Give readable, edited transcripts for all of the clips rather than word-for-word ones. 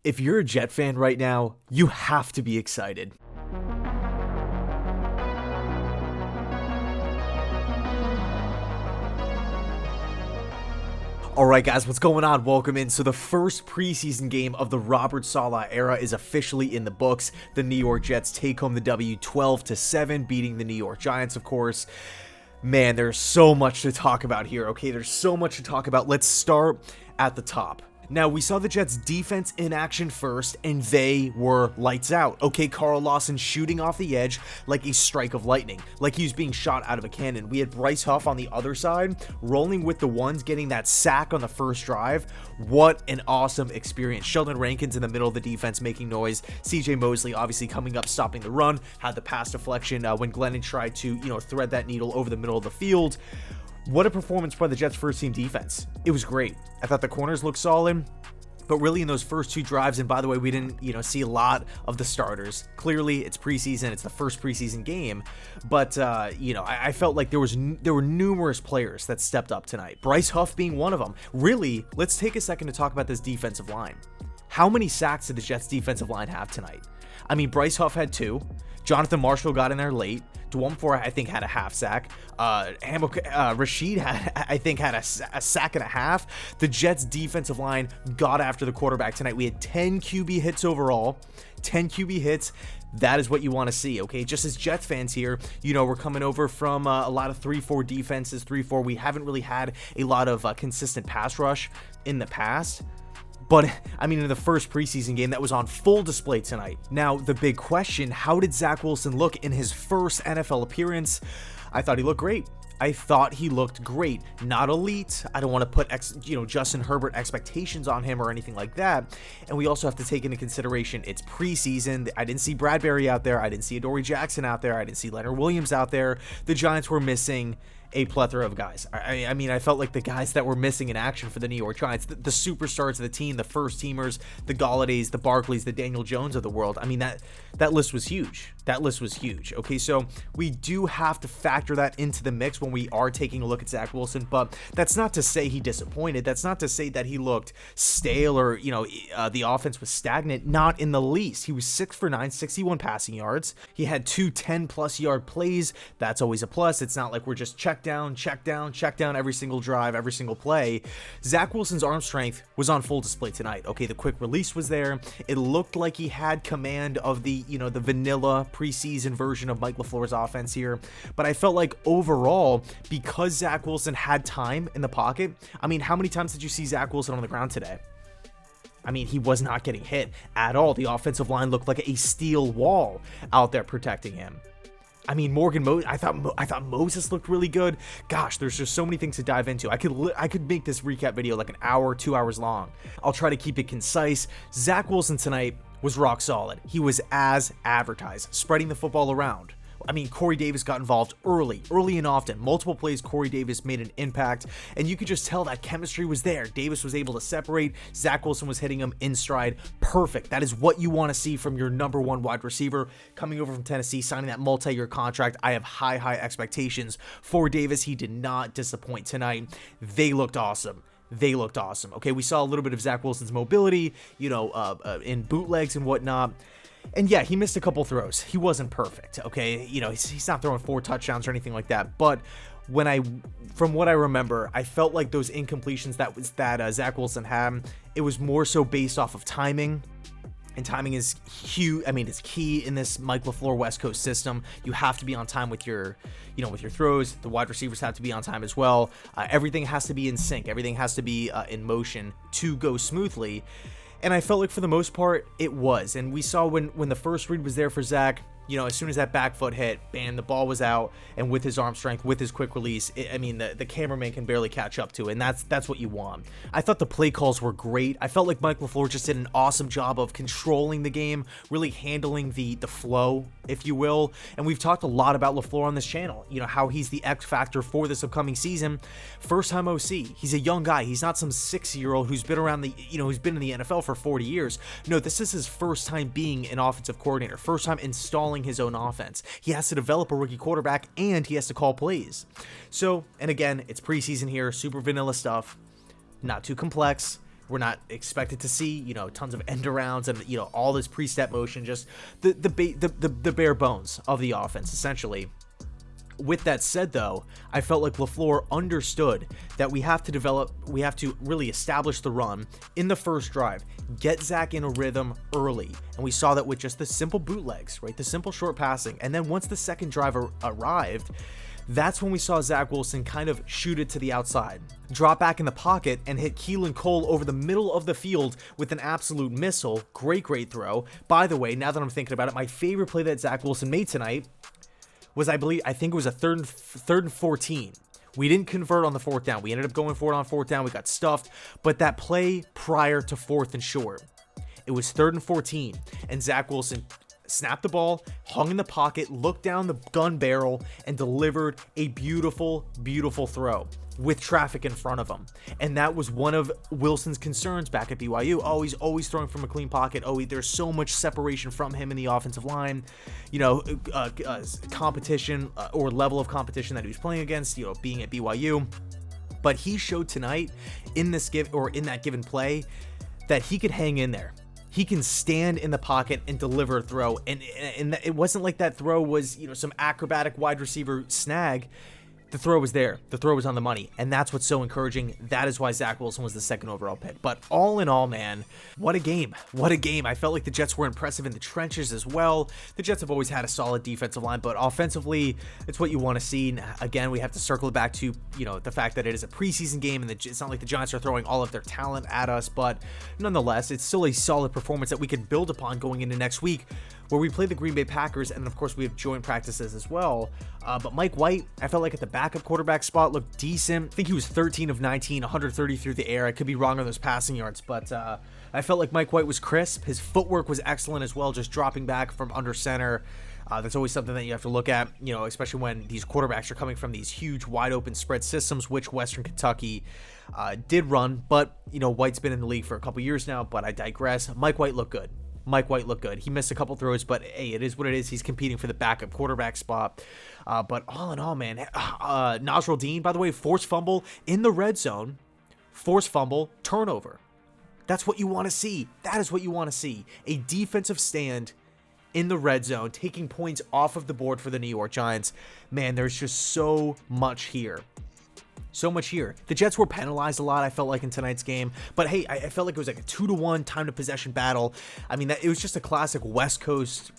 If you're a Jet fan right now, you have to be excited. Alright guys, what's going on? Welcome in. So the first preseason game of the Robert Saleh era is officially in the books. The New York Jets take home the W 12-7, beating the New York Giants, of course. Man, there's so much to talk about here, okay? There's so much to talk about. Let's start at the top. Now, we saw the Jets' defense in action first, and they were lights out. Okay, Carl Lawson shooting off the edge like a strike of lightning, like he was being shot out of a cannon. We had Bryce Huff on the other side, rolling with the ones, getting that sack on the first drive. What an awesome experience. Sheldon Rankins in the middle of the defense making noise. CJ Mosley obviously coming up, stopping the run, had the pass deflection when Glennon tried to, thread that needle over the middle of the field. What a performance by the Jets' first-team defense. It was great. I thought the corners looked solid, but really in those first two drives, and by the way, we didn't, see a lot of the starters. Clearly, it's preseason. It's the first preseason game, but, I felt like there were numerous players that stepped up tonight. Bryce Huff being one of them. Really, let's take a second to talk about this defensive line. How many sacks did the Jets' defensive line have tonight? I mean, Bryce Huff had 2. Jonathan Marshall got in there late. Dwumfor, I think, had a half sack. Rashid had a sack and a half. The Jets' defensive line got after the quarterback tonight. We had 10 QB hits overall. 10 QB hits. That is what you want to see, okay? Just as Jets fans here, we're coming over from a lot of 3-4 defenses, 3-4. We haven't really had a lot of consistent pass rush in the past. But, in the first preseason game, that was on full display tonight. Now, the big question, how did Zach Wilson look in his first NFL appearance? I thought he looked great. Not elite. I don't want to put, Justin Herbert expectations on him or anything like that. And we also have to take into consideration it's preseason. I didn't see Bradbury out there. I didn't see Adoree Jackson out there. I didn't see Leonard Williams out there. The Giants were missing a plethora of guys. I felt like the guys that were missing in action for the New York Giants, the superstars of the team, the first teamers, the Galladays, the Barkleys, the Daniel Jones of the world. That list was huge. Okay, so we do have to factor that into the mix when we are taking a look at Zach Wilson, but that's not to say he disappointed. That's not to say that he looked stale or, the offense was stagnant. Not in the least. He was 6 for 9, 61 passing yards. He had 2 10-plus yard plays. That's always a plus. It's not like we're just check down every single drive, every single play. Zach Wilson's arm strength was on full display tonight. Okay, the quick release was there. It looked like he had command of the, the vanilla preseason version of Mike LaFleur's offense here. But I felt like overall, because Zach Wilson had time in the pocket, how many times did you see Zach Wilson on the ground today? He was not getting hit at all. The offensive line looked like a steel wall out there protecting him. I thought Moses looked really good. Gosh, there's just so many things to dive into. I could make this recap video like an hour, 2 hours long. I'll try to keep it concise. Zach Wilson tonight was rock solid. He was as advertised, spreading the football around. Corey Davis got involved early and often. Multiple plays, Corey Davis made an impact, and you could just tell that chemistry was there. Davis was able to separate. Zach Wilson was hitting him in stride. Perfect. That is what you want to see from your number one wide receiver coming over from Tennessee, signing that multi-year contract. I have high expectations for Davis. He did not disappoint tonight. They looked awesome. Okay, we saw a little bit of Zach Wilson's mobility, in bootlegs and whatnot. And yeah, he missed a couple throws. He wasn't perfect, okay? He's not throwing 4 touchdowns or anything like that. But from what I remember, I felt like those incompletions that Zach Wilson had, it was more so based off of timing. And timing is huge. It's key in this Mike LaFleur West Coast system. You have to be on time with your throws. The wide receivers have to be on time as well. Everything has to be in sync. Everything has to be in motion to go smoothly. And I felt like for the most part, it was. And we saw when the first read was there for Zach, as soon as that back foot hit, bam, the ball was out. And with his arm strength, with his quick release, the cameraman can barely catch up to it. And that's what you want. I thought the play calls were great. I felt like Mike LaFleur just did an awesome job of controlling the game, really handling the flow, if you will. And we've talked a lot about LaFleur on this channel, how he's the X factor for this upcoming season. First time OC. He's a young guy. He's not some 6-year-old who's been around who's been in the NFL for 40 years. No, this is his first time being an offensive coordinator, first time installing his own offense. He has to develop a rookie quarterback, and he has to call plays. So, and again, it's preseason here, super vanilla stuff, not too complex, We're not expected to see, you know, tons of end arounds and, you know, all this pre-step motion, just the bare bones of the offense, essentially. With that said, though, I felt like LaFleur understood that we have to really establish the run in the first drive, get Zach in a rhythm early. And we saw that with just the simple bootlegs, right? The simple short passing. And then once the second drive arrived, that's when we saw Zach Wilson kind of shoot it to the outside, drop back in the pocket, and hit Keelan Cole over the middle of the field with an absolute missile. Great throw. By the way, now that I'm thinking about it, my favorite play that Zach Wilson made tonight was, I think it was a third and 14. We didn't convert on the fourth down. We ended up going for it on fourth down. We got stuffed. But that play prior to fourth and short, it was 3rd and 14, and Zach Wilson snapped the ball, hung in the pocket, looked down the gun barrel, and delivered a beautiful throw with traffic in front of him. And that was one of Wilson's concerns back at BYU. Oh, he's always throwing from a clean pocket. Oh, there's so much separation from him in the offensive line, you know, competition or level of competition that he was playing against, you know, being at BYU. But he showed tonight in that given play that he could hang in there. He can stand in the pocket and deliver a throw. And it wasn't like that throw was, you know, some acrobatic wide receiver snag. The throw was there. The throw was on the money. And that's what's so encouraging. That is why Zach Wilson was the 2nd overall pick. But all in all, man, what a game. What a game. I felt like the Jets were impressive in the trenches as well. The Jets have always had a solid defensive line, but offensively, it's what you want to see. And again, we have to circle it back to, you know, the fact that it is a preseason game and it's not like the Giants are throwing all of their talent at us, but nonetheless, it's still a solid performance that we can build upon going into next week, where we play the Green Bay Packers, and of course we have joint practices as well. But Mike White, I felt like at the backup quarterback spot looked decent. I think he was 13 of 19, 130 through the air. I could be wrong on those passing yards, but I felt like Mike White was crisp. His footwork was excellent as well, just dropping back from under center. That's always something that you have to look at, you know, especially when these quarterbacks are coming from these huge, wide open spread systems, which Western Kentucky did run. But, you know, White's been in the league for a couple years now, but I digress. Mike White looked good. He missed a couple throws, but hey, it is what it is. He's competing for the backup quarterback spot. But all in all, man, Nasrul Dean, by the way, forced fumble in the red zone, forced fumble, turnover. That's what you want to see. That is what you want to see. A defensive stand in the red zone, taking points off of the board for the New York Giants. Man, there's just so much here. So much here. The Jets were penalized a lot, I felt like, in tonight's game. But hey, I felt like it was like a 2-1 time to possession battle. I mean, it was just a classic West Coast,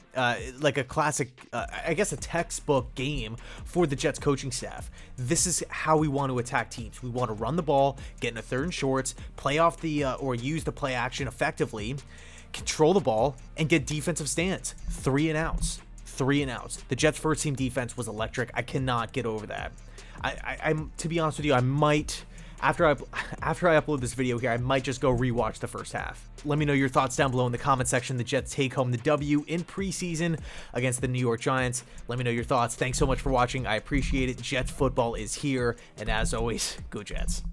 like a classic, I guess a textbook game for the Jets coaching staff. This is how we want to attack teams. We want to run the ball, get in a 3rd and shorts, play off the, or use the play action effectively, control the ball, and get defensive stands. 3 and outs. The Jets' first team defense was electric. I cannot get over that. I'm to be honest with you, I might, after I upload this video here, I might just go rewatch the first half. Let me know your thoughts down below in the comment section. The Jets take home the W in preseason against the New York Giants. Let me know your thoughts. Thanks so much for watching. I appreciate it. Jets football is here, and as always, go Jets.